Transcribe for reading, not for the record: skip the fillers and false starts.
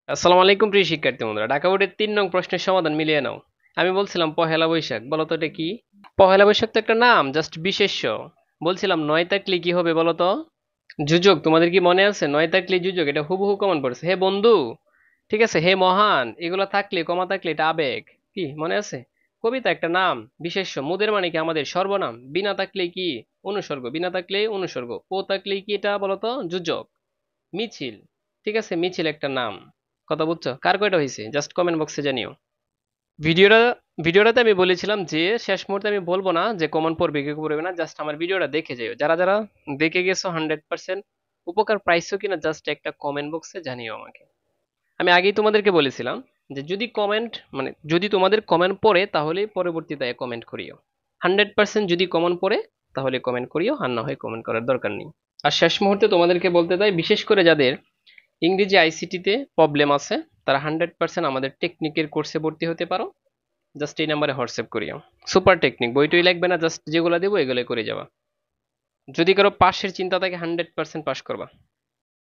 আসসালামু আলাইকুম প্রিয় শিক্ষার্থী বন্ধুরা, ঢাকা বোর্ডের ৩ নং প্রশ্নের সমাধান মিলিয়ে নাও। আমি বলছিলাম পহেলা বৈশাখ, বলো তো এটা কি? পহেলা বৈশাখ তো একটা নাম, জাস্ট বিশেষ্য। বলছিলাম নয় থাকলে কি হবে বলো তো? যুজক, তোমাদের কি মনে আছে? নয় থাকলে যুজক, এটা হুবহু কমন পড়ছে। হে বন্ধু, ঠিক আছে, হে মহান, এগুলো থাকলে, কমা থাকলে এটা আবেগ। কি মনে আছে? কবিতা একটা নাম, বিশেষ্য। মুদের মানে কি আমাদের সর্বনাম। বিনা থাকলে কি? অনুসর্গ। বিনা থাকলে অনুসর্গ। ও থাকলে কি এটা বলো তো? যুজক। মিছিল, ঠিক আছে, মিছিল একটা নাম। কথা বুঝছো? কার কয়টা হয়েছে জাস্ট কমেন্ট বক্সে জানিও। ভিডিওটা ভিডিওটাতে আমি বলেছিলাম যে শেষ মুহূর্তে আমি বলবো না যে কমন পড়বে কি পড়বে না, জাস্ট আমার ভিডিওটা দেখে যাও। যারা যারা দেখে গেছো 100% উপকার পাইছো কিনা জাস্ট একটা কমেন্ট বক্সে জানিও আমাকে। আমি আগেই তোমাদেরকে বলেছিলাম যে যদি কমেন্ট মানে যদি তোমাদের কমেন্ট পড়ে তাহলে পরবর্তীতে কমেন্ট করিও। 100% যদি কমন পড়ে তাহলে কমেন্ট করিও, আর না হয় কমেন্ট করার দরকার নেই। আর শেষ মুহূর্তে তোমাদেরকে বলতে চাই, বিশেষ করে যাদের ইংরেজি আইসিটিতে প্রবলেম আছে তারা 100% আমাদের টেকনিকের কোর্সে ভর্তি হতে পারো। জাস্ট এই নাম্বারে হোয়াটসঅ্যাপ করিও। সুপার টেকনিক, বইটই লাগবে না, জাস্ট যেগুলো দেবো এগুলো করে যাবা। যদি কারো পাশের চিন্তা থাকে 100% পাস করবা।